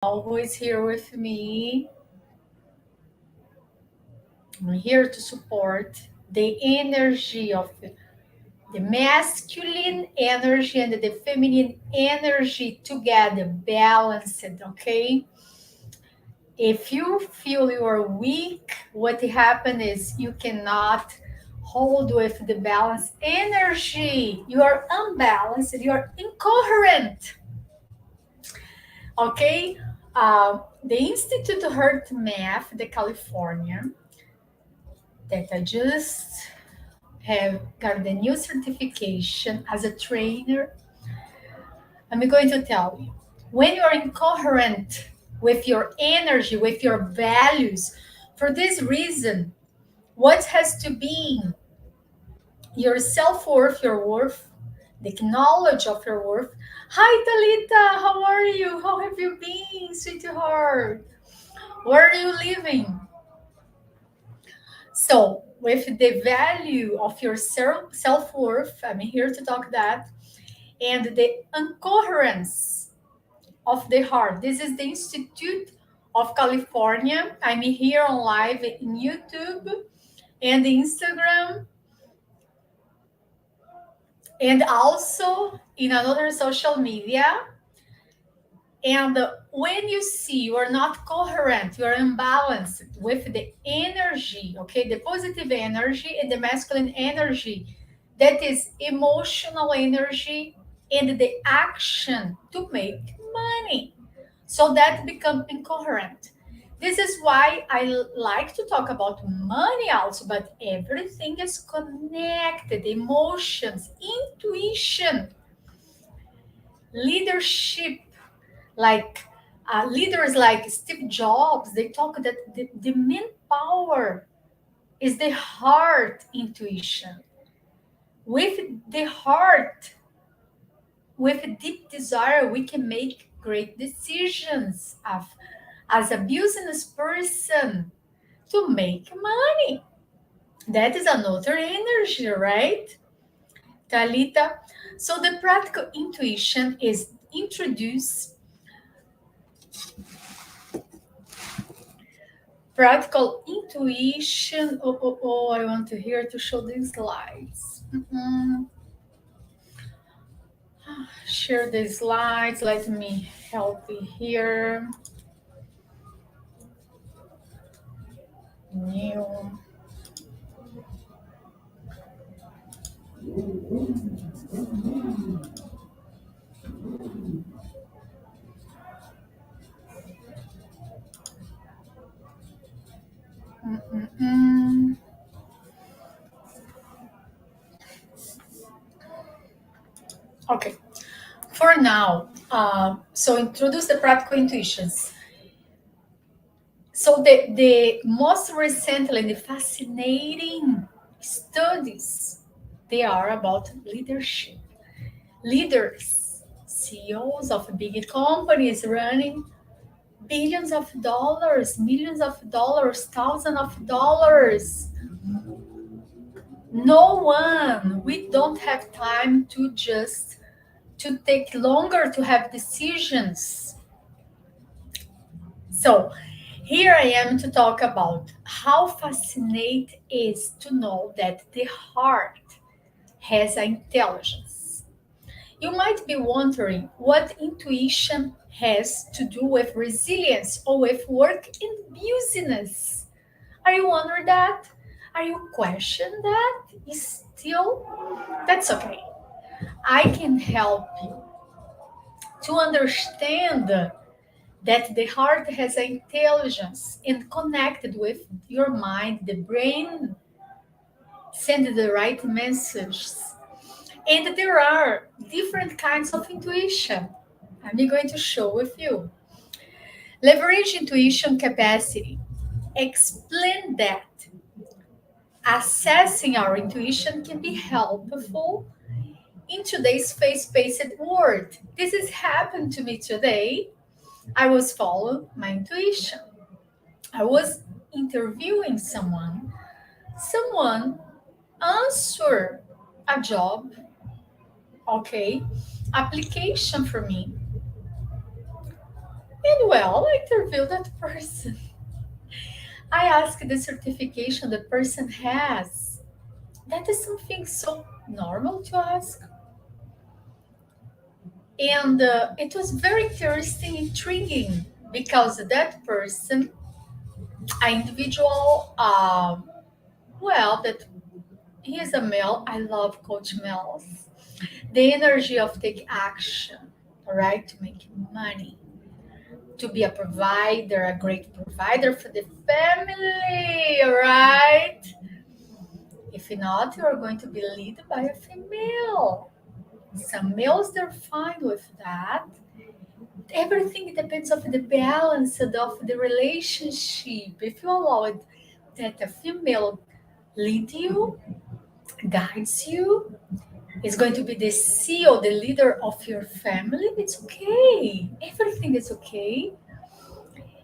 Who is here with me. I'm here to support the energy of the masculine energy and the feminine energy together, balanced, okay? If you feel you are weak, what happens is you cannot hold with the balanced energy. You are unbalanced, you are incoherent, okay? The Institute of Heart Math, the California, that I just have got the new certification as a trainer. I'm going to tell you, when you're incoherent with your energy, with your values, for this reason, what has to be your self-worth, your worth, the knowledge of your worth. Hi Talita, how are you? How have you been, sweetheart? Where are you living? So, with the value of your self worth, I'm here to talk that, and the incoherence of the heart. This is the Institute of California. I'm here on live in YouTube and Instagram, and also in another social media. And when you see you are not coherent, you are imbalanced with the energy, okay, the positive energy and the masculine energy, that is emotional energy and the action to make money. So that become incoherent. This is why I like to talk about money also, but everything is connected, emotions, intuition, leadership, like leaders like Steve Jobs, they talk that the main power is the heart intuition. With the heart, with a deep desire, we can make great decisions as a business person to make money. That is another energy, right, Talita? So the practical intuition is introduced. Practical intuition. I want to hear to show these slides. Share the slides. Let me help you here. New. Mm-mm-mm. Okay. For now, so introduce the practical intuitions. So the most recently, the fascinating studies, they are about leadership. Leaders, CEOs of big companies running billions of dollars, millions of dollars, thousands of dollars. No one, we don't have time to take longer to have decisions. So here I am to talk about how fascinating is to know that the heart has intelligence. You might be wondering what intuition has to do with resilience or with work in business. Are you wondering that? Are you question that? Still, that's okay. I can help you to understand that the heart has intelligence and connected with your mind, the brain send the right messages. And there are different kinds of intuition. I'm going to show with you. Leverage intuition capacity. Explain that assessing our intuition can be helpful in today's fast-paced world. This has happened to me today. I was following my intuition. I was interviewing someone. Someone answered a job, okay, application for me. And well, I interviewed that person. I asked the certification the person has. That is something so normal to ask. And it was very interesting, intriguing, because that person, an individual, well, that he is a male. I love Coach Mels. The energy of take action, all right, to make money, to be a provider, a great provider for the family, all right? If not, you are going to be led by a female. Some males, they're fine with that. Everything depends of the balance of the relationship. If you allow it that a female lead you, guides you, is going to be the CEO, the leader of your family, it's okay. Everything is okay.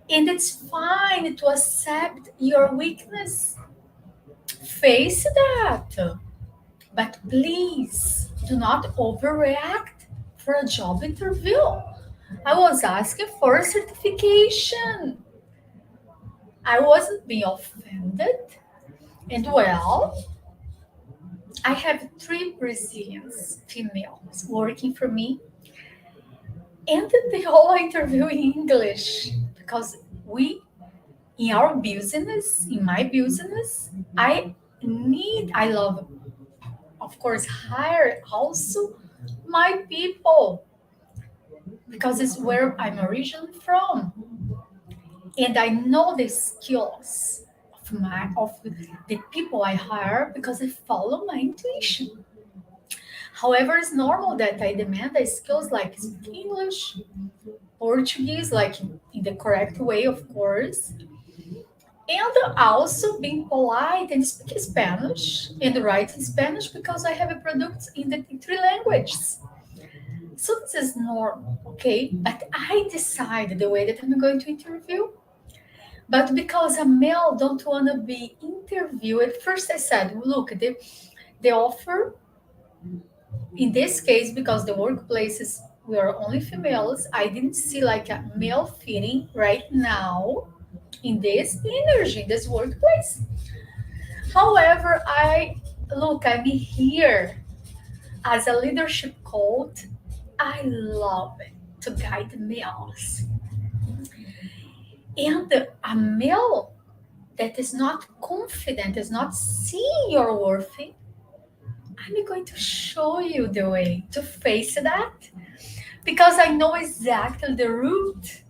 And it's fine to accept your weakness. Face that. But please do not overreact for a job interview. I was asking for a certification. I wasn't being offended. And well, I have three Brazilians, females, working for me. And the whole interview in English. Because we, in our business, in my business, I love, of course, hire also my people because it's where I'm originally from, and I know the skills of the people I hire because I follow my intuition. However, it's normal that I demand the skills like speak English, Portuguese, like in the correct way, of course, and also being polite and speak Spanish and write in Spanish because I have a product in the in three languages. So this is normal, okay? But I decide the way that I'm going to interview. But because a male don't want to be interviewed, at first I said, look, the offer in this case, because the workplaces we are only females, I didn't see like a male fitting right now in this energy, in this workplace. However, I'm here as a leadership coach. I love it to guide males. And a male that is not confident, is not seeing your worth, I'm going to show you the way to face that because I know exactly the root.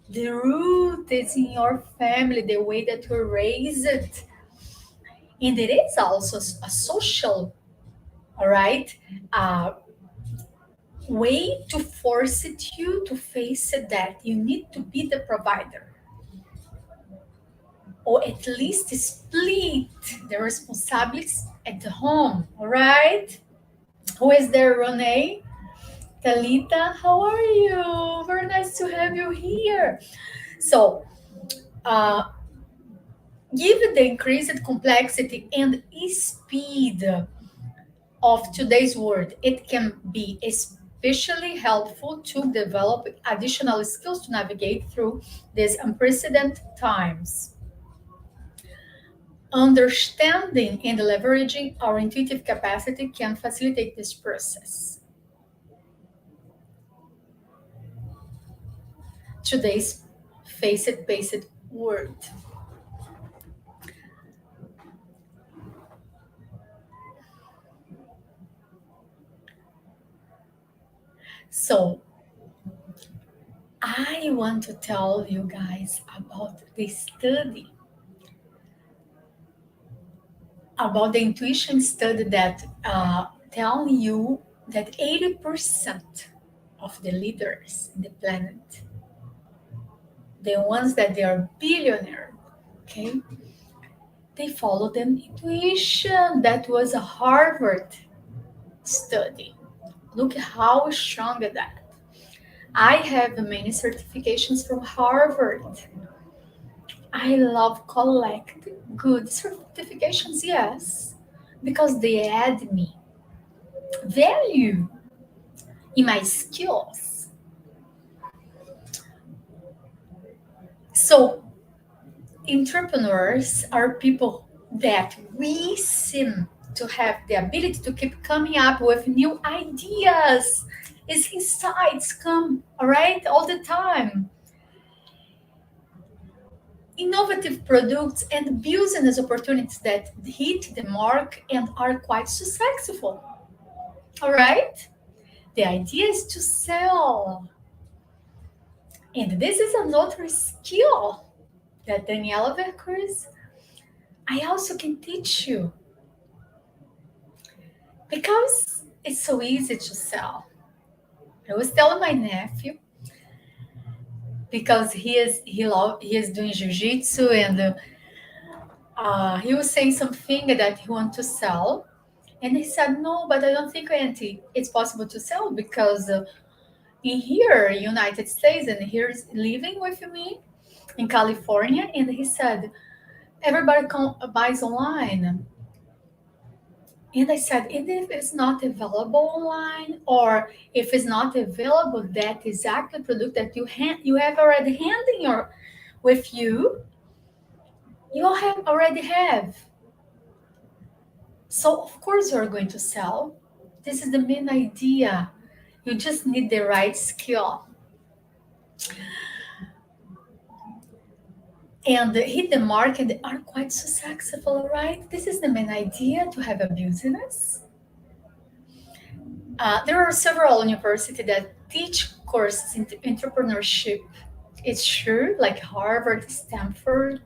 The root is in your family, the way that we raise it. And it is also a social, all right, uh, way to force it you to face it that you need to be the provider or at least split the responsibilities at home, all right? Who is there, Renee? Talita, how are you? Very nice to have you here. So, uh, given the increased complexity and speed of today's world, it can be especially helpful to develop additional skills to navigate through these unprecedented times. Understanding and leveraging our intuitive capacity can facilitate this process. Today's face it, pace it world. So, I want to tell you guys about the study, about the intuition study that tell you that 80% of the leaders in the planet, the ones that they are billionaire, okay, they follow them intuition. That was a Harvard study. Look how strong that. I have many certifications from Harvard. I love collect good certifications, yes, because they add me value in my skills. So entrepreneurs are people that we seem to have the ability to keep coming up with new ideas. Its insights come, all right, all the time. Innovative products and business opportunities that hit the mark and are quite successful. All right? The idea is to sell. And this is another skill that Daniela Vercruz, I also can teach you because it's so easy to sell. I was telling my nephew because he is doing jiu-jitsu and he was saying something that he wants to sell. And he said, no, but I don't think, Auntie, it's possible to sell because in here, United States, and he's living with me in California. And he said, everybody buys online. And I said, and if it's not available online, or if it's not available, that exactly product that you have already handing your with you, you have already have. So of course you're going to sell. This is the main idea. You just need the right skill and hit the mark and are quite successful, right? This is the main idea to have a business. There are several universities that teach courses in entrepreneurship. It's true, like Harvard, Stanford,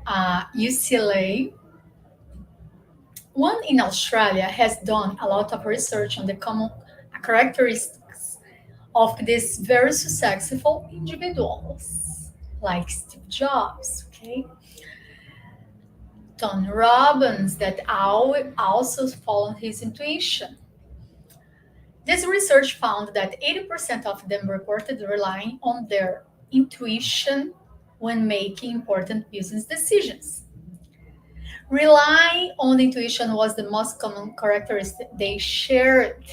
UCLA. One in Australia has done a lot of research on the common characteristics of these very successful individuals, like Steve Jobs, okay? Tony Robbins, that also followed his intuition. This research found that 80% of them reported relying on their intuition when making important business decisions. Relying on intuition was the most common characteristic they shared.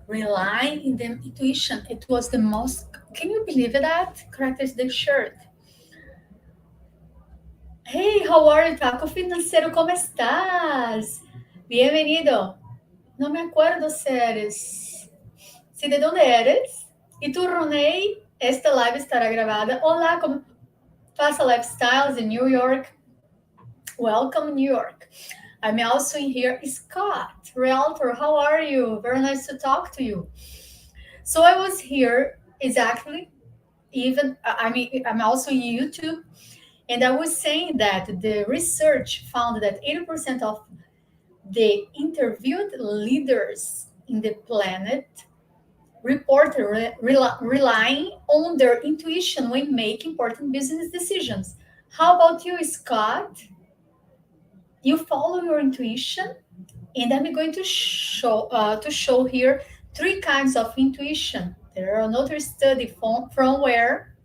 Relying in the intuition, it was the most, can you believe that? Characteristic they shared. Hey, how are you, Taco Financiero? ¿Cómo estás? Bienvenido. No me acuerdo si eres. Si de dónde eres? Y tu, Ronei, esta live estará grabada. Olá, como passa lifestyles in New York? Welcome, New York. I'm also in here. Scott, Realtor, how are you? Very nice to talk to you. So I was here exactly, even, I mean, I'm also in YouTube, and I was saying that the research found that 80% of the interviewed leaders in the planet reported relying on their intuition when making important business decisions. How about you, Scott? You follow your intuition, and I'm going to show here three kinds of intuition. There are another study from where?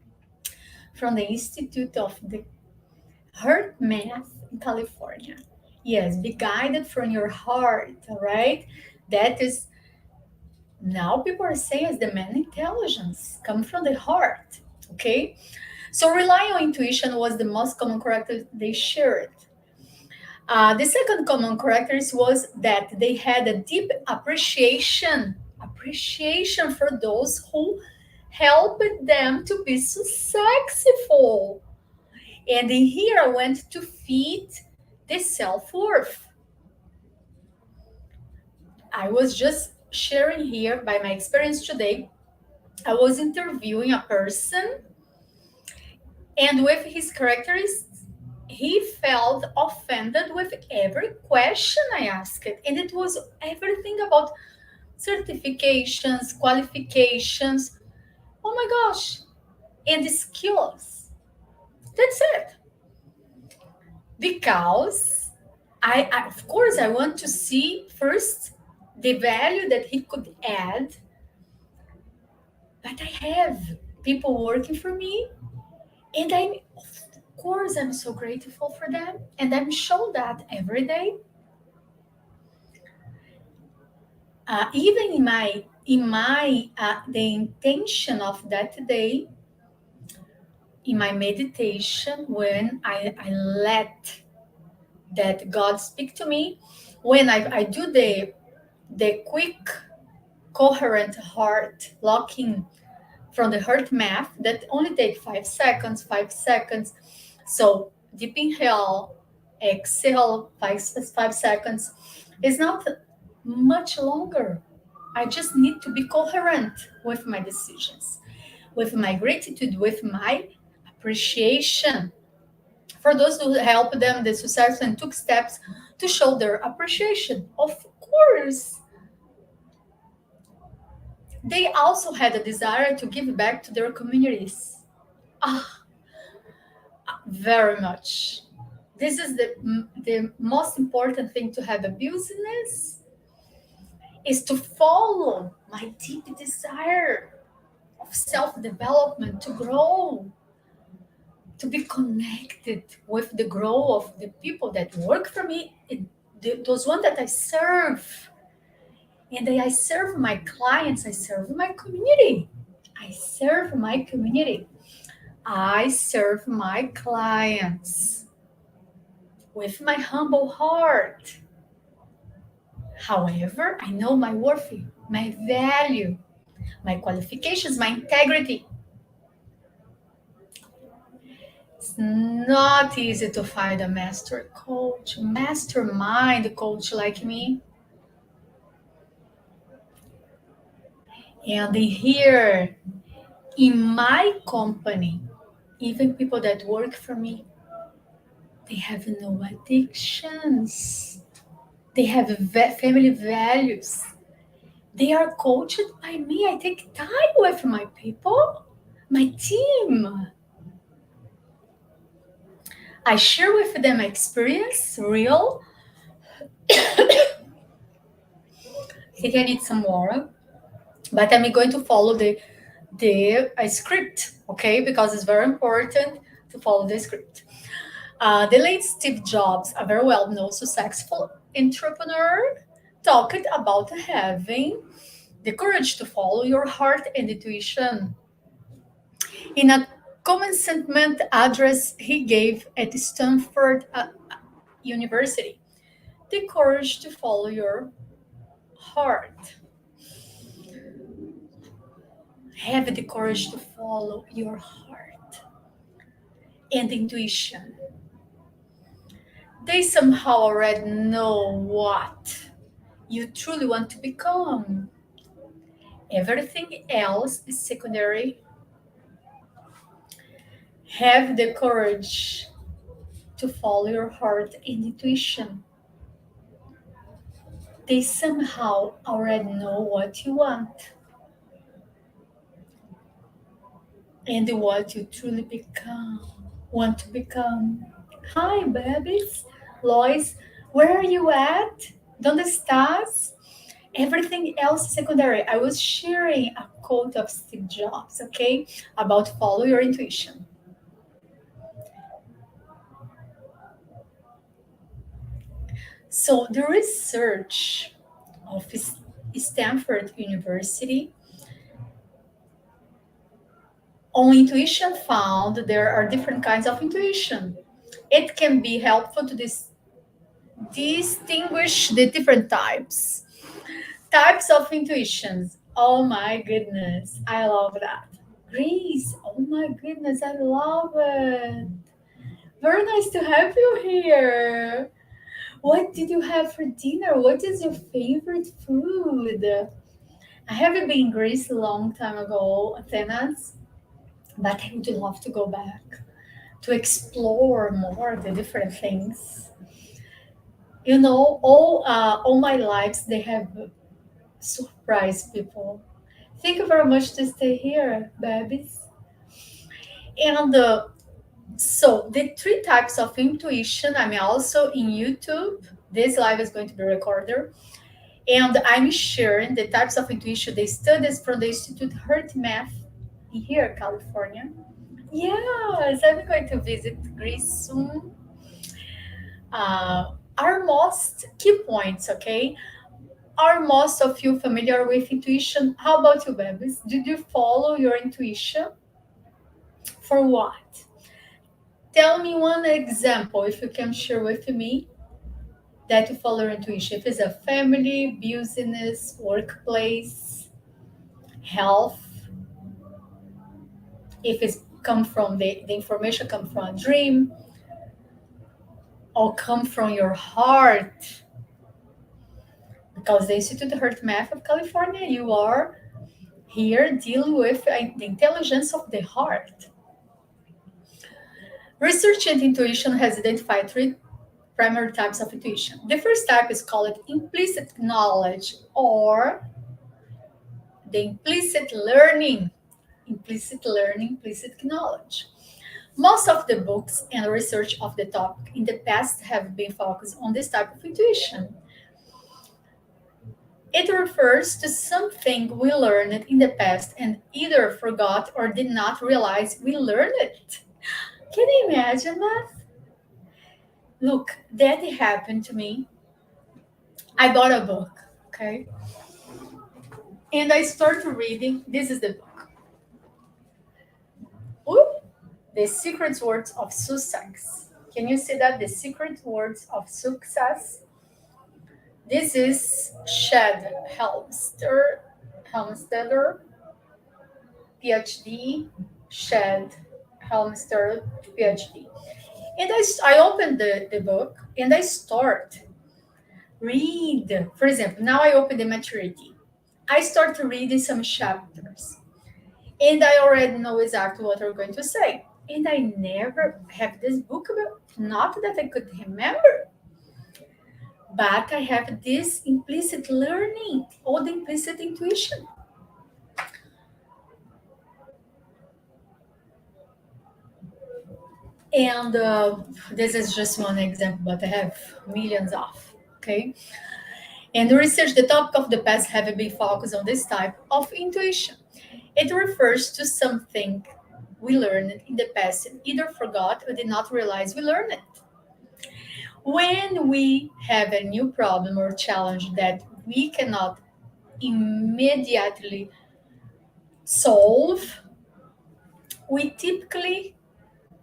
From the Institute of the Heart Math in California. Yes, be guided from your heart, all right? That is, now people are saying is the man intelligence, come from the heart, okay? So relying on intuition was the most common character they shared. The second common characteristic was that they had a deep appreciation for those who helped them to be successful. And in here I went to feed the self-worth. I was just sharing here by my experience today. I was interviewing a person, and with his characteristics, he felt offended with every question I asked. And it was everything about certifications, qualifications. Oh my gosh. And the skills. That's it. Because of course, I want to see first the value that he could add. But I have people working for me, and of course, I'm so grateful for them, and I'm show that every day. Even in my the intention of that day, in my meditation, when I let that God speak to me, when I do the quick coherent heart locking from the heart math that only take 5 seconds, 5 seconds. So deep inhale, exhale, 5 seconds. It's not much longer. I just need to be coherent with my decisions, with my gratitude, with my appreciation for those who help them the success and took steps to show their appreciation. Of course, they also had a desire to give back to their communities. Ah, very much. This is the most important thing to have a business is to follow my deep desire of self-development, to grow, to be connected with the growth of the people that work for me, those ones that I serve. And I serve my clients, I serve my community. I serve my community. I serve my clients with my humble heart. However, I know my worth, my value, my qualifications, my integrity. It's not easy to find a master coach, mastermind coach like me. And here in my company, even people that work for me, they have no addictions. They have family values. They are coached by me. I take time with my people, my team. I share with them experience, real. I think I need some water, but I'm going to follow the script, okay? Because it's very important to follow the script. The late Steve Jobs, a very well-known successful entrepreneur, talked about having the courage to follow your heart and intuition. In a commencement address he gave at Stanford University, the courage to follow your heart. Have the courage to follow your heart and intuition. They somehow already know what you truly want to become. Everything else is secondary. Have the courage to follow your heart and intuition. They somehow already know what you want and what you truly want to become. Hi, babies. Lois, where are you at? ¿Dónde estás? Everything else is secondary. I was sharing a quote of Steve Jobs, okay, about follow your intuition. So the research of Stanford University on intuition found there are different kinds of intuition. It can be helpful to distinguish the different types. Types of intuitions. Oh my goodness, I love that. Grace, oh my goodness, I love it. Very nice to have you here. What did you have for dinner? What is your favorite food? I haven't been in Greece a long time ago, Athens, but I would love to go back to explore more the different things. You know, all my lives they have surprised people. Thank you very much to stay here, babies. And so the three types of intuition. I'm also in YouTube. This live is going to be recorded, and I'm sharing the types of intuition. The studies from the Institute Heart Math in here, California. Yes, I'm going to visit Greece soon. Are most key points, okay? Are most of you familiar with intuition? How about you, babies? Did you follow your intuition For what? Tell me one example, if you can share with me, that you follow your intuition. If it's a family, business, workplace, health, if it's come from the information come from a dream or come from your heart, because the Institute Heart Math of California, you are here dealing with the intelligence of the heart. Research and intuition has identified three primary types of intuition. The first type is called implicit knowledge, or the implicit learning. Implicit learning, implicit knowledge. Most of the books and research of the topic in the past have been focused on this type of intuition. It refers to something we learned in the past and either forgot or did not realize we learned it. Can you imagine that? Look, that happened to me. I bought a book, okay? And I started reading. This is the book. Ooh, The Secret Words of Success. Can you see that? The Secret Words of Success. This is Shed Helmstetter, PhD. Shed Helmstetter, PhD. And I opened the book and I start read. For example, now I open the maturity. I start reading some chapters and I already know exactly what I'm going to say. And I never have this book, not that I could remember, but I have this implicit learning or the implicit intuition. And this is just one example, but I have millions of. Okay. And the research, the topic of the past have been focused on this type of intuition. It refers to something we learned in the past and either forgot or did not realize we learned it. When we have a new problem or challenge that we cannot immediately solve, we typically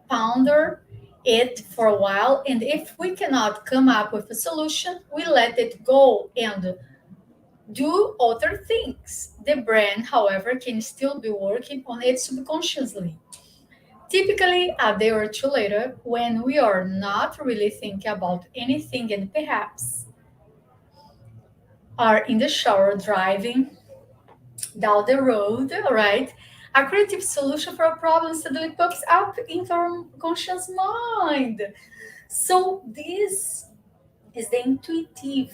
ponder it for a while, and if we cannot come up with a solution, we let it go and do other things. The brain, however, can still be working on it subconsciously. Typically, a day or two later, when we are not really thinking about anything and perhaps are in the shower driving down the road, right? A creative solution for a problem suddenly pops up into our conscious mind. So, this is the intuitive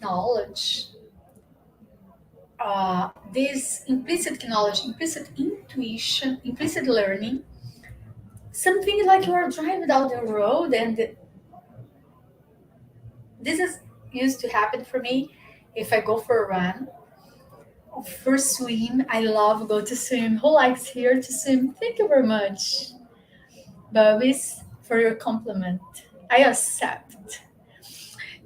knowledge, this implicit knowledge, implicit intuition, implicit learning. Something like you are driving down the road, and this is used to happen for me if I go for a run. For swim, I love go to swim. Who likes here to swim? Thank you very much, Bubbies, for your compliment. I accept.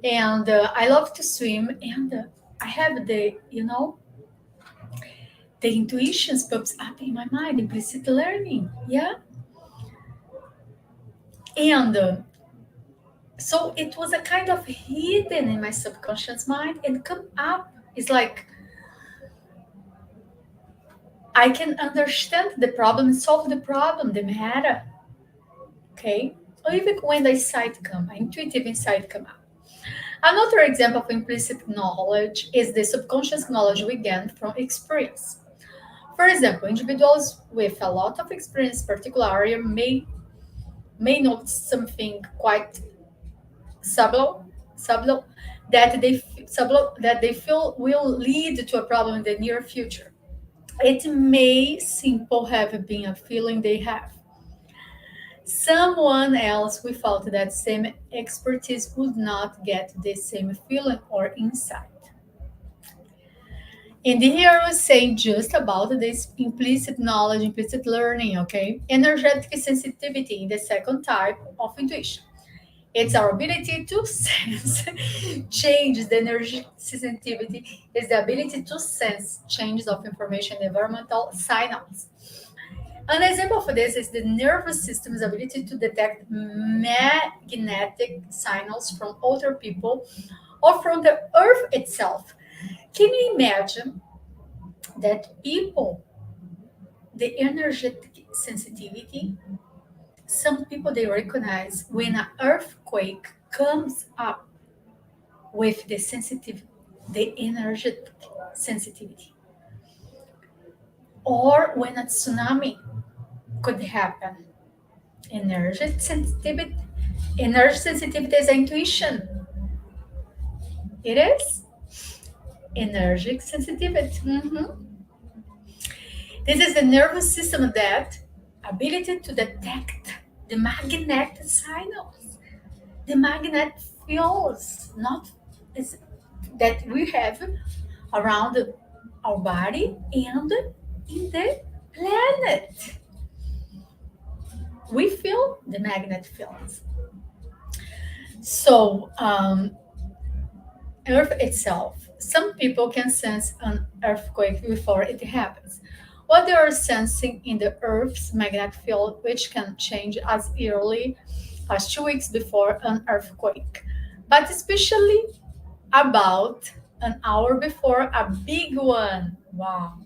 And I love to swim, and I have the intuitions pops up in my mind, implicit learning. Yeah. And so it was a kind of hidden in my subconscious mind and come up. It's like I can understand the problem, solve the problem, the matter. Okay. Or even when the insight come, intuitive insight come up. Another example of implicit knowledge is the subconscious knowledge we gain from experience. For example, individuals with a lot of experience, in particular area, may notice something quite subtle that they feel will lead to a problem in the near future. It may simple have been a feeling they have. Someone else without that same expertise would not get the same feeling or insight. And here I was saying just about this implicit knowledge, implicit learning, okay? Energetic sensitivity in the second type of intuition. It's our ability to sense changes. The energy sensitivity is the ability to sense changes of information, environmental signals. An example of this is the nervous system's ability to detect magnetic signals from other people or from the earth itself. Can you imagine that people, the energetic sensitivity, some people they recognize when an earthquake comes up with the sensitive, the energetic sensitivity, or when a tsunami could happen. Energy sensitivity, energy sensitivity is intuition. It is energetic sensitivity. This is the nervous system that ability to detect the magnetic signals, the magnetic fields, not is that we have around our body and in the planet. We feel the magnetic fields. So, Earth itself, some people can sense an earthquake before it happens. What they are sensing in the Earth's magnetic field, which can change as early as 2 weeks before an earthquake, but especially about an hour before a big one. Wow.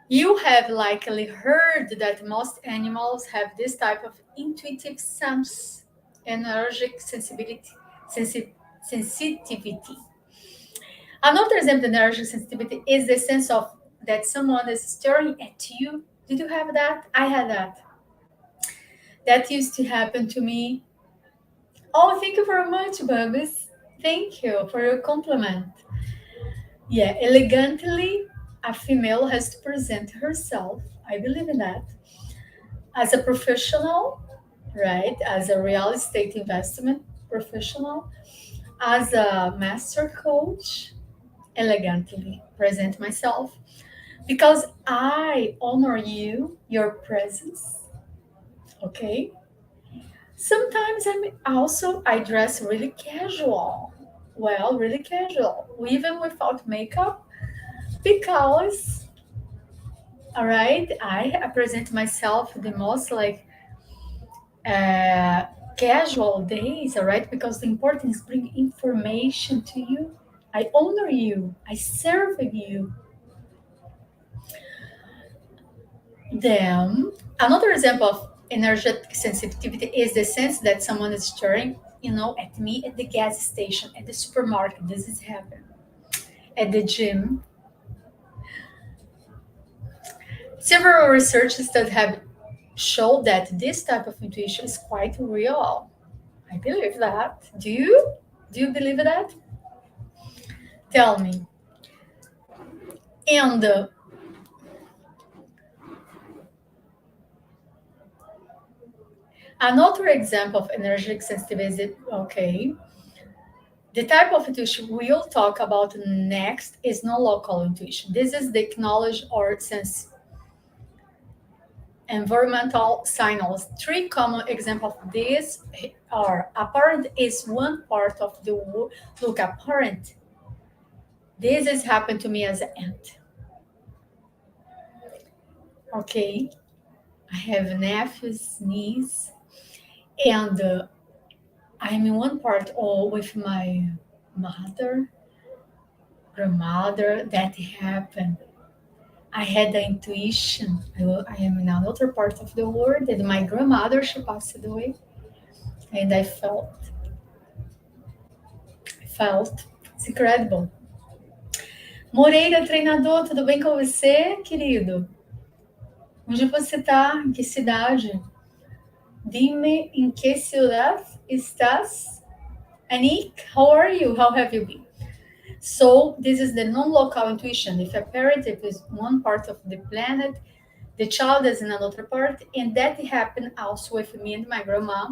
You have likely heard that most animals have this type of intuitive sense, energetic sensitivity. Another example of energetic sensitivity is the sense of that someone is staring at you. Did you have that? I had that. That used to happen to me. Oh, thank you very much, Bubbles. Thank you for your compliment. Yeah, elegantly, a female has to present herself. I believe in that as a professional, right? As a real estate investment professional, as a master coach, elegantly present myself because I honor you, your presence. Okay. Sometimes I dress really casual. Well, really casual, even without makeup, because all right, I present myself the most like uh, casual days, all right, because the important is bring information to you. I honor you. I serve you. Then another example of energetic sensitivity is the sense that someone is staring, at me at the gas station, at the supermarket. This is happening at the gym. Several researchers that have showed that this type of intuition is quite real. I believe that. Do you? Do you believe that? Tell me. And another example of energetic sensitivity is okay. The type of intuition we'll talk about next is non-local intuition. This is the knowledge or sense environmental signals. Three common examples of this are apparent is one part of the look apparent. This has happened to me as an ant. Okay, I have nephews, niece, and I'm in one part all with my mother, grandmother. That happened. I had the intuition. I am in another part of the world, and my grandmother she passed away, and I felt. It's incredible. Moreira, treinador, tudo bem com você, querido? Onde você está? Em que cidade? Dime em que ciudad estás? Anik, how are you? How have you been? So this is the non-local intuition. If a parent is one part of the planet, the child is in another part, and that happened also with me and my grandma.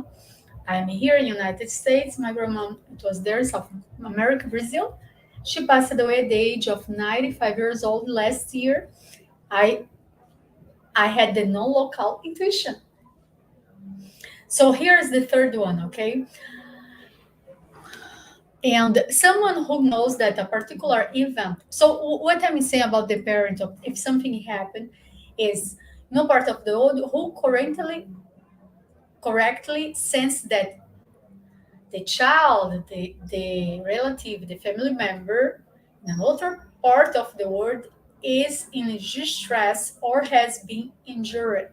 I'm here in United States. My grandma, it was there, South America, Brazil. She passed away at the age of 95 years old last year. I I had the non-local intuition. So here's the third one, okay? And someone who knows that a particular event. So what I'm saying about the parent, if something happened, is No part of the world who correctly sense that the child, the relative, the family member in another part of the world is in distress or has been injured.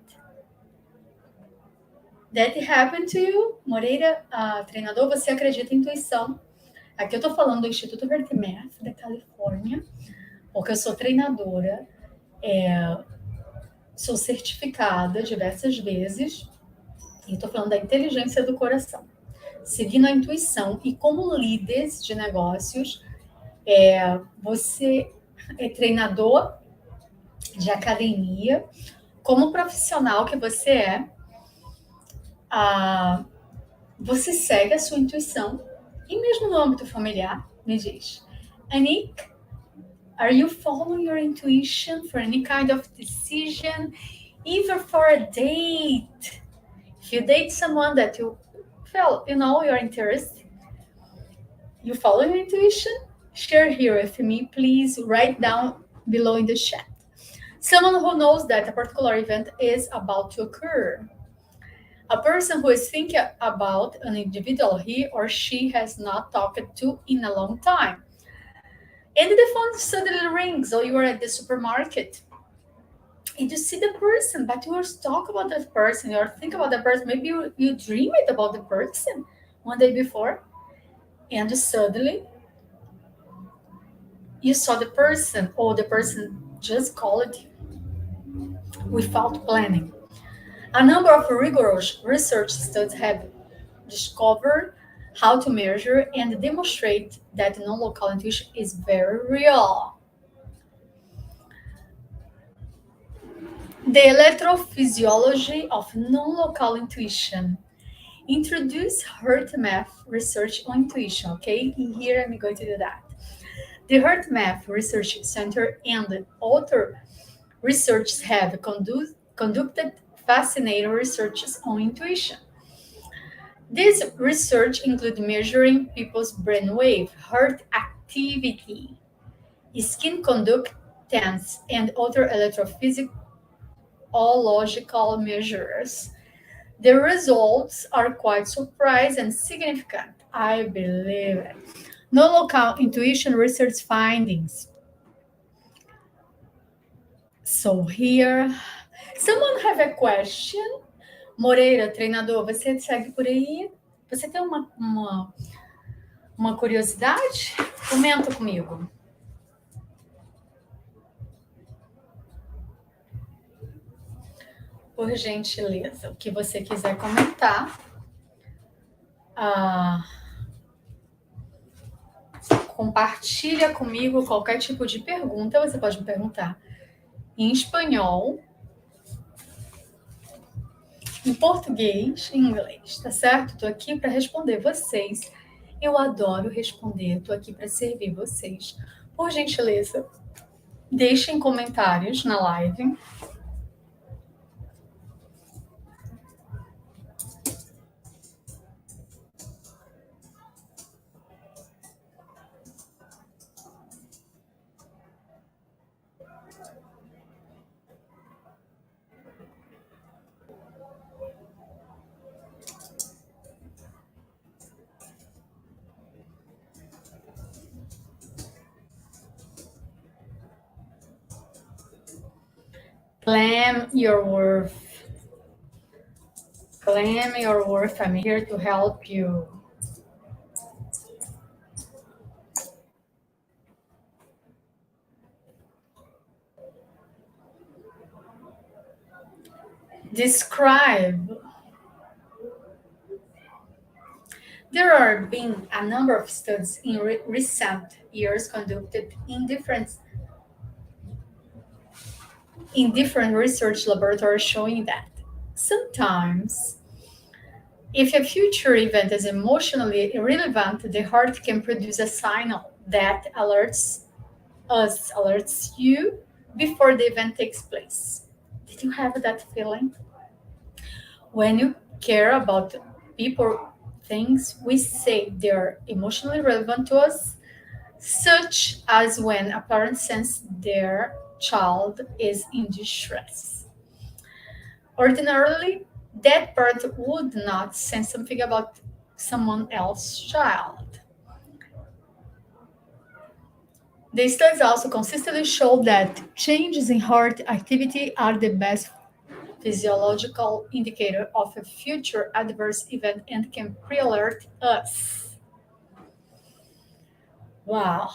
That happened to you, Moreira, treinador, você acredita em intuição? Aqui eu estou falando do Instituto Vertimath da Califórnia, porque eu sou treinadora, sou certificada diversas vezes, e estou falando da inteligência do coração. Seguindo a intuição e como líderes de negócios, você é treinador de academia, como profissional que você ah, você segue a sua intuição e mesmo no âmbito familiar, me diz, Anik, are you following your intuition for any kind of decision, even for a date? If you date someone that you feel, your interest, you follow your intuition? Share here with me, please write down below in the chat. Someone who knows that a particular event is about to occur. A person who is thinking about an individual he or she has not talked to in a long time. And the phone suddenly rings, or you are at the supermarket and you see the person, but you always talk about that person or think about that person. Maybe you dream it about the person one day before, and suddenly you saw the person, or the person just called you without planning. A number of rigorous research studies have discovered how to measure and demonstrate that non-local intuition is very real. The electrophysiology of non-local intuition. Introduce HeartMath research on intuition, okay? And here I'm going to do that. The HeartMath Research Center and other researchers have conducted fascinating researches on intuition. This research includes measuring people's brainwave, heart activity, skin conductance, and other electrophysiological measures. The results are quite surprising and significant. I believe it. No local intuition research findings. So here, someone have a question? Moreira, treinador, você segue por aí? Você tem uma curiosidade? Comenta comigo. Por gentileza, o que você quiser comentar. Compartilha comigo qualquer tipo de pergunta. Você pode me perguntar em espanhol, em português, em inglês, tá certo? Tô aqui para responder vocês. Eu adoro responder, tô aqui para servir vocês. Por gentileza, deixem comentários na live. Claim your worth. Claim your worth. I'm here to help you. Describe. There have been a number of studies in recent years conducted in different research laboratories showing that sometimes if a future event is emotionally irrelevant, the heart can produce a signal that alerts you before the event takes place. Did you have that feeling? When you care about people, things, we say they're emotionally relevant to us, such as when a parent senses their child is in distress. Ordinarily, that parent would not sense something about someone else's child. The studies also consistently show that changes in heart activity are the best physiological indicator of a future adverse event and can pre-alert us. Wow.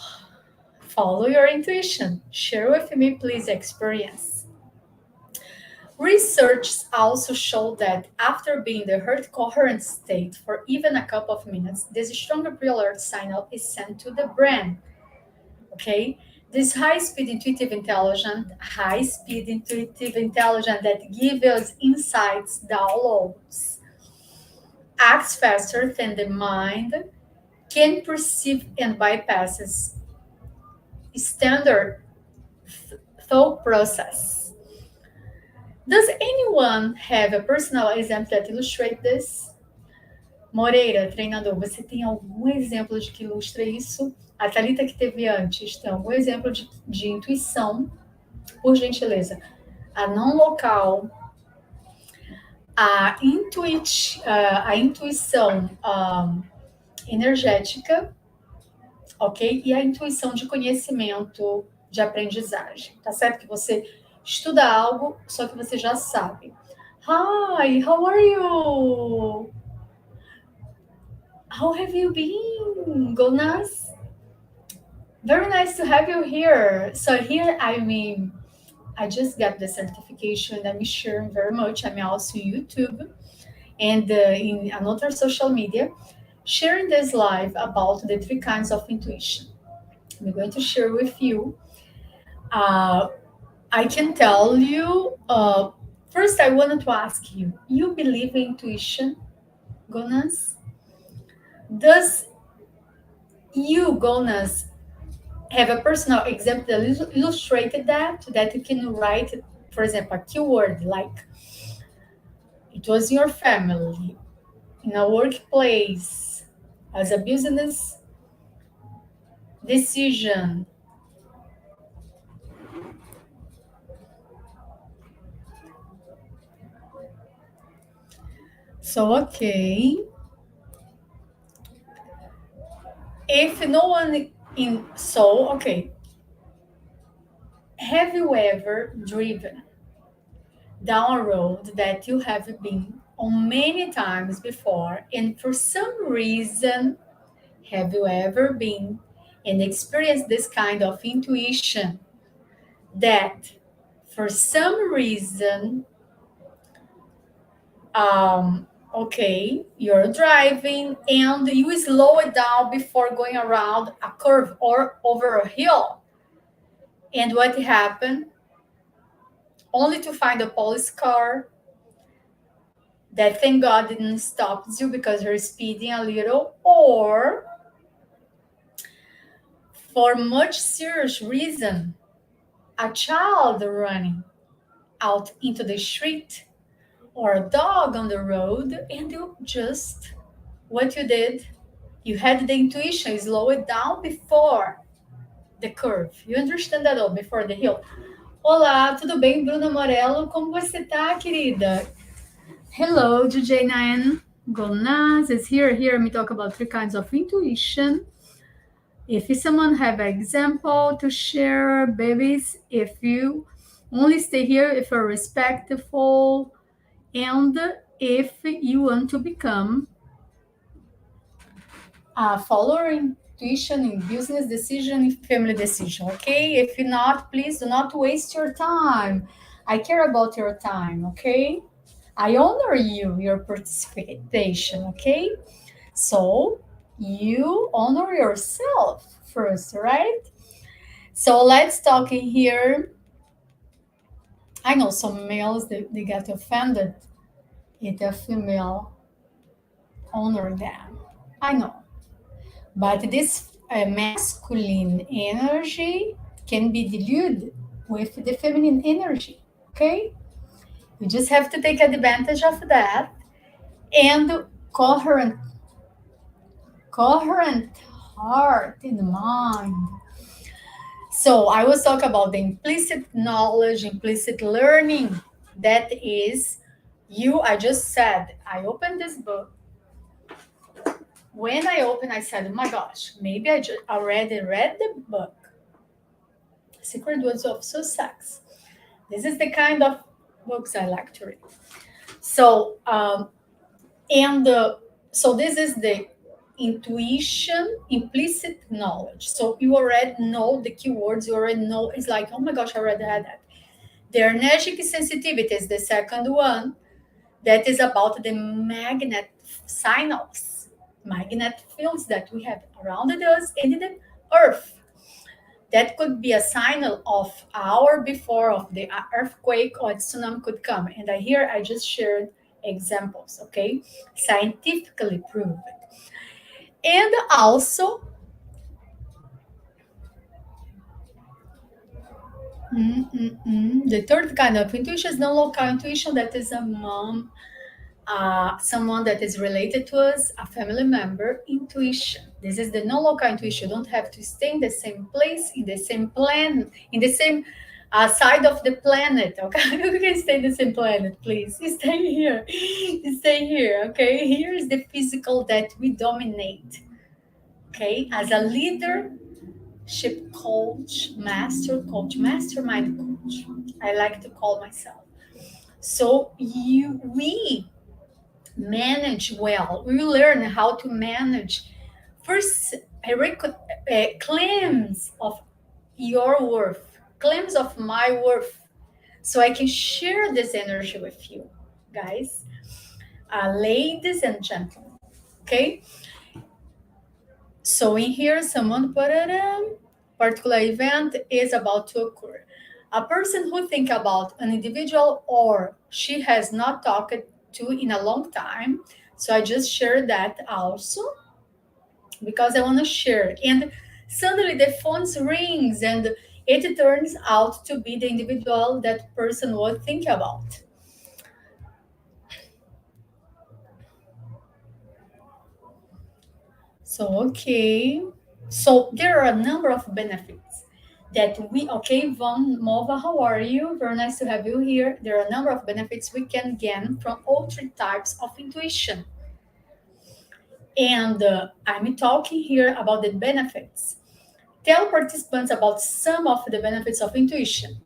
Follow your intuition. Share with me, please, experience. Research also showed that after being in the heart coherent state for even a couple of minutes, this stronger pre-alert signal is sent to the brain. Okay, this high-speed intuitive intelligence that gives us insights, downloads, acts faster than the mind can perceive and bypasses standard thought process. Does anyone have a personal example that illustrate this? Moreira, treinador, você tem algum exemplo de que ilustra isso? A Thalita que teve antes, tem algum exemplo de intuição, por gentileza? A não local, a intuição energética, ok? E a intuição de conhecimento, de aprendizagem. Tá certo que você estuda algo, só que você já sabe. Hi, how are you? How have you been, Gonas? Very nice to have you here. So here, I just got the certification. I'm sharing very much. I'm also YouTube and in another social media, sharing this live about the three kinds of intuition. I'm going to share with you. I can tell you. First, I wanted to ask you: you believe in intuition, Gonas? Does you, Gonas, have a personal example that illustrated that you can write, for example, a keyword like it was in your family, in a workplace, as a business decision. So, okay. If no one in, so, okay. Have you ever driven down a road that you have been on many times before, and for some reason, have you ever been and experienced this kind of intuition that for some reason, okay, you're driving and you slow it down before going around a curve or over a hill? And what happened? Only to find a police car that thank God didn't stop you because you're speeding a little, or for much serious reason, a child running out into the street or a dog on the road, and you just what you did, you had the intuition, slow it down before the curve. You understand that all before the hill. Olá, tudo bem, Bruna Morello? Como você tá, querida? Hello, DJ Nayan Golnaz is here. Here we talk about three kinds of intuition. If someone have an example to share, babies, if you only stay here if you're respectful and if you want to become a follower intuition in business decision, in family decision, okay? If you're not, please do not waste your time. I care about your time, okay? I honor you, your participation, okay? So you honor yourself first, right? So let's talk in here. I know some males, they get offended if a female honor them. I know. But this masculine energy can be diluted with the feminine energy, okay? You just have to take advantage of that and coherent heart and mind. So I was talking about the implicit knowledge, implicit learning that is I just said, I opened this book. When I opened, I said, oh my gosh, maybe I just already read the book, Secret Words of Sussex. This is the kind of books I like to read. So, and so this is the intuition, implicit knowledge. So you already know the keywords, you already know. It's like, oh my gosh, I already had that. The energetic sensitivity is the second one, that is about the magnet signals, magnet fields that we have around us and in the earth. That could be a signal of hour before of the earthquake or tsunami could come. And I just shared examples, okay? Scientifically proven. And also, the third kind of intuition is non-local intuition. That is a mom, someone that is related to us, a family member, intuition. This is the non-local intuition. You don't have to stay in the same place, in the same plan, in the same side of the planet. Okay, you can stay in the same planet, please. Stay here, stay here. Okay, here is the physical that we dominate. Okay, as a leadership coach, master coach, mastermind coach, I like to call myself. So we manage well. We learn how to manage first claims of your worth, claims of my worth, so I can share this energy with you, guys, ladies and gentlemen. Okay, so in here, someone put it in. Particular event is about to occur. A person who think about an individual or she has not talked to in a long time. So I just shared that also because I want to share. And suddenly the phone rings and it turns out to be the individual that person would think about. So okay. So there are a number of benefits that we okay, Von Mova, how are you? Very nice to have you here. There are a number of benefits we can gain from all three types of intuition. And I'm talking here about the benefits. Tell participants about some of the benefits of intuition.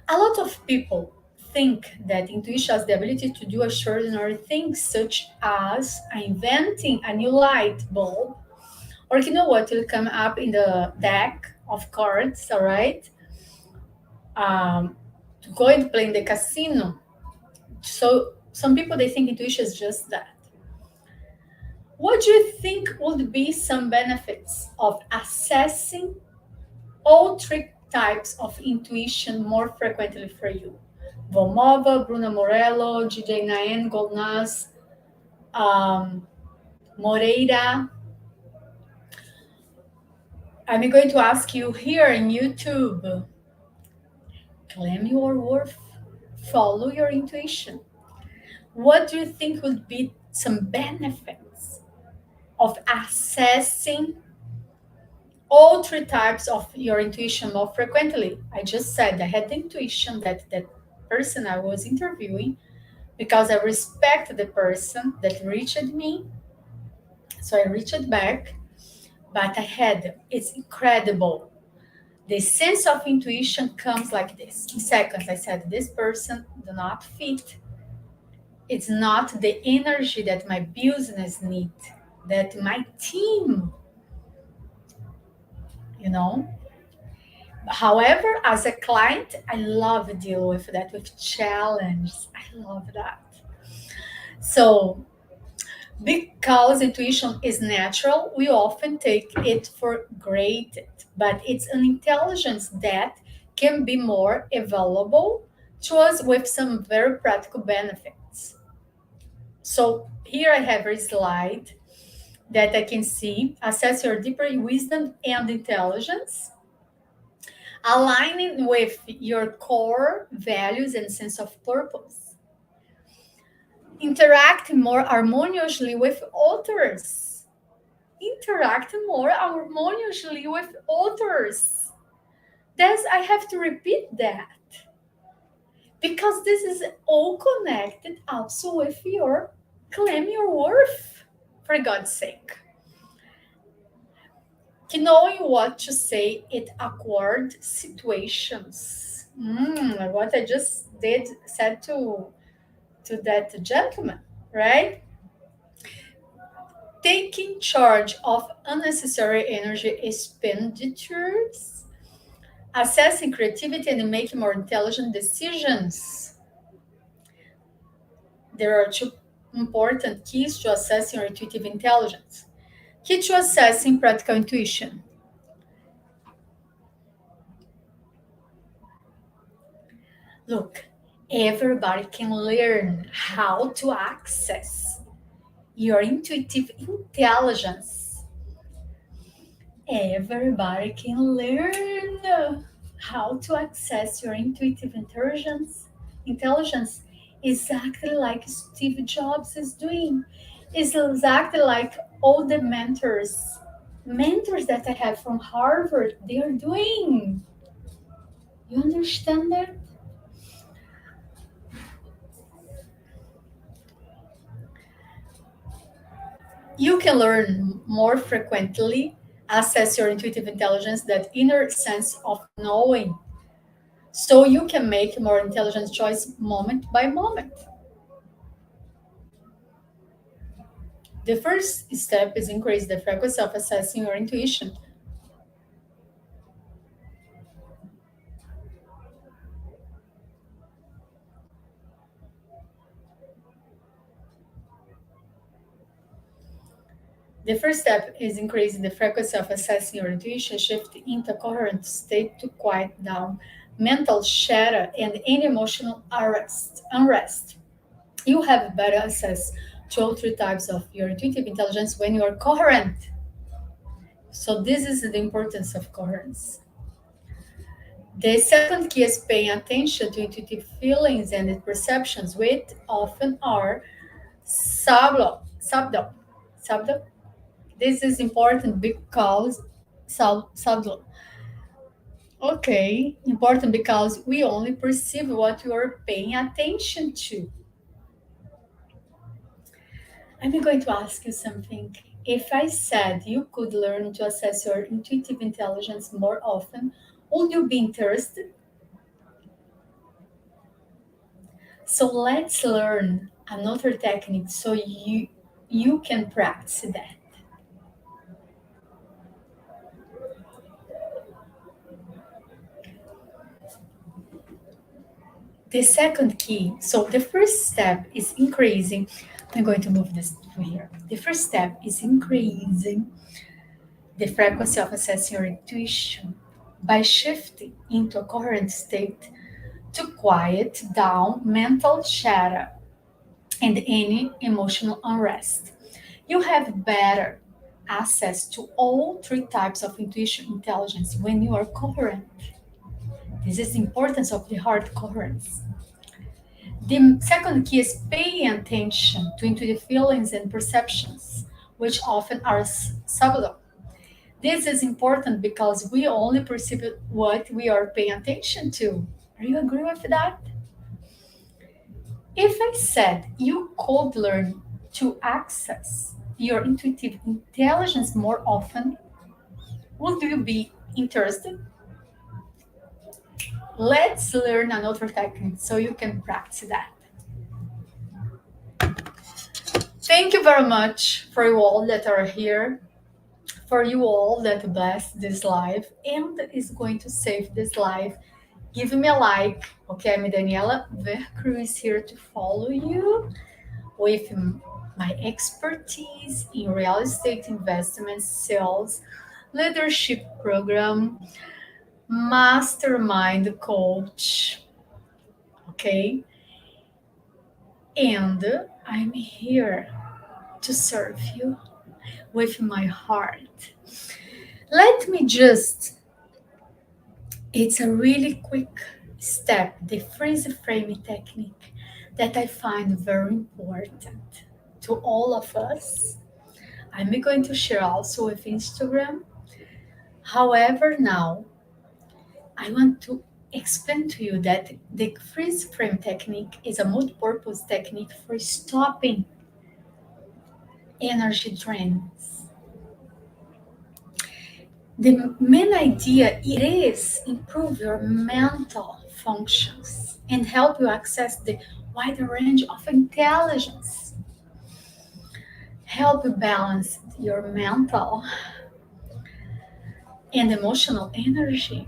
A lot of people think that intuition has the ability to do extraordinary things, such as inventing a new light bulb, or you know what will come up in the deck of cards, all right? To go and play in the casino. So some people they think intuition is just that. What do you think would be some benefits of assessing all three types of intuition more frequently for you? Vomova, Bruna Morello, DJ Naen Golnaz, um, Moreira. I'm going to ask you here in YouTube. Claim your worth. Follow your intuition. What do you think would be some benefits of assessing all three types of your intuition more frequently? I just said I had the intuition that that person I was interviewing because I respect the person that reached me. So I reached back, but I had it's incredible. The sense of intuition comes like this. In seconds, I said, this person do not fit. It's not the energy that my business need, that my team, you know. However, as a client, I love deal with that, with challenge. I love that. So because intuition is natural, we often take it for granted, but it's an intelligence that can be more available to us with some very practical benefits. So here I have a slide that I can see. Assess your deeper wisdom and intelligence, aligning with your core values and sense of purpose. Interact more harmoniously with others. Interact more harmoniously with others. That's I have to repeat that. because this is all connected also with your claim your worth, for God's sake. Knowing what to say in awkward situations. What I just did said to that gentleman, right? Taking charge of unnecessary energy expenditures, assessing creativity and making more intelligent decisions. There are two important keys to assessing your intuitive intelligence. Key to assessing practical intuition. Look, everybody can learn how to access your intuitive intelligence. Everybody can learn how to access your intuitive intelligence. Intelligence, exactly like Steve Jobs is doing. It's exactly like all the mentors that I have from Harvard, they are doing. You understand that? You can learn more frequently, assess your intuitive intelligence, that inner sense of knowing, so you can make more intelligent choice moment by moment. The first step is increase the frequency of assessing your intuition. The first step is increasing the frequency of assessing your intuition, shift into coherent state to quiet down mental chatter and any emotional unrest. You have better access to all three types of your intuitive intelligence when you are coherent. So this is the importance of coherence. The second key is paying attention to intuitive feelings and perceptions, which often are subtle. Subtle. This is important because subtle. Okay, important because we only perceive what we are paying attention to. I'm going to ask you something. If I said you could learn to assess your intuitive intelligence more often, would you be interested? So let's learn another technique so you can practice that. The second key, so the first step is increasing. I'm going to move this to here. The first step is increasing the frequency of assessing your intuition by shifting into a coherent state to quiet down mental chatter and any emotional unrest. You have better access to all three types of intuition intelligence when you are coherent. This is the importance of the heart coherence. The second key is paying attention to intuitive feelings and perceptions, which often are subtle. This is important because we only perceive what we are paying attention to. Are you agree with that? If I said you could learn to access your intuitive intelligence more often, would you be interested? Let's learn another technique so you can practice that. Thank you very much for you all that are here, for you all that bless this live and is going to save this live. Give me a like. Okay, I'm Daniela Vercruz here to follow you with my expertise in real estate investment, sales, leadership program, mastermind coach. Okay, and I'm here to serve you with my heart. Let me just, it's a really quick step, the freeze frame technique that I find very important to all of us. I'm going to share also with Instagram. However, now I want to explain to you that the freeze frame technique is a multi-purpose technique for stopping energy drains. The main idea it is improve your mental functions and help you access the wider range of intelligence. Help you balance your mental and emotional energy.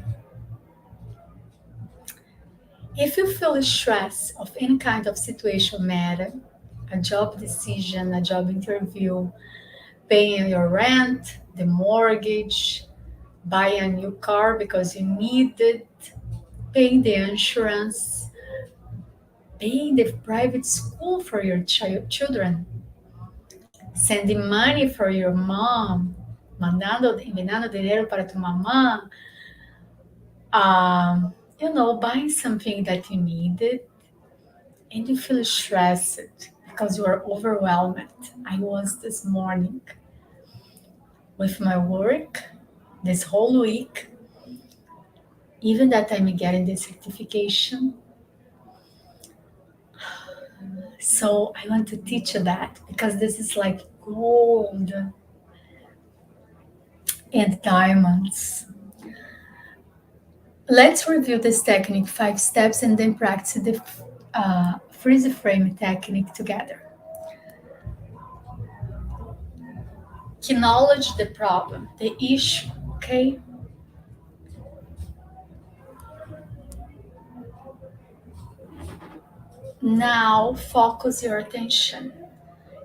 If you feel stress of any kind of situation matter, a job decision, a job interview, paying your rent, the mortgage, buying a new car because you need it, paying the insurance, paying the private school for your children, sending money for your mom, enviando dinero para tu mamá, buying something that you needed, and you feel stressed because you are overwhelmed. I was this morning with my work this whole week, even that I'm getting the certification. So I want to teach you that because this is like gold and diamonds. Let's review this technique 5 steps and then practice the freeze frame technique together. Acknowledge the problem, the issue, okay? Now focus your attention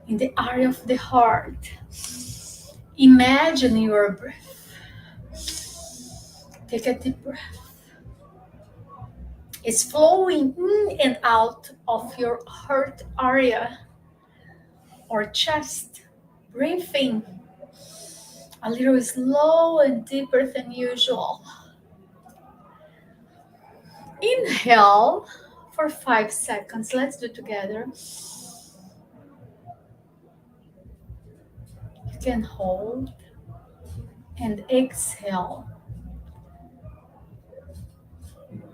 in the area of the heart. Imagine your breath. Take a deep breath. It's flowing in and out of your heart area or chest. Breathing a little slow and deeper than usual. Inhale for 5 seconds. Let's do it together. You can hold and exhale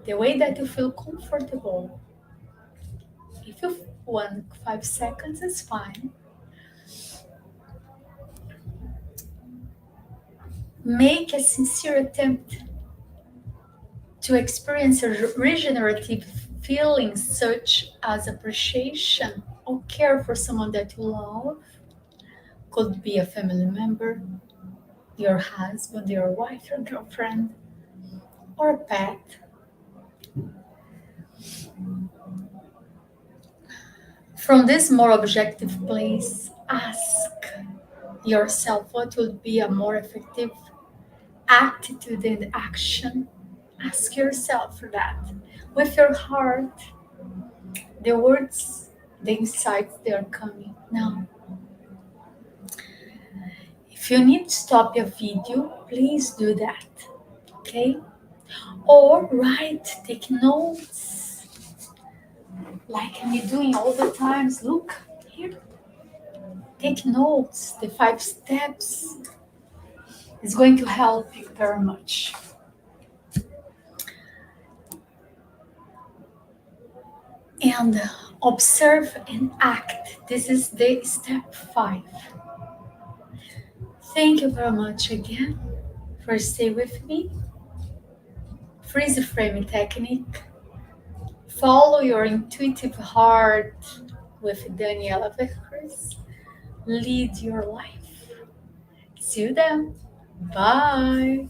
the way that you feel comfortable. If you want 5 seconds, it's fine. Make a sincere attempt to experience a regenerative feeling such as appreciation or care for someone that you love. Could be a family member, your husband, your wife, your girlfriend, or a pet. From this more objective place, ask yourself what would be a more effective attitude and action. Ask yourself for that. With your heart, the words, the insights, they are coming now. If you need to stop your video, please do that, okay? Or write, take notes, like I'm doing all the times. Look here, take notes. The 5 steps is going to help you very much. And observe and act. This is the step 5. Thank you very much again for staying with me. Freeze frame technique. Follow your intuitive heart with Daniela Vercruz. Lead your life. See you then. Bye.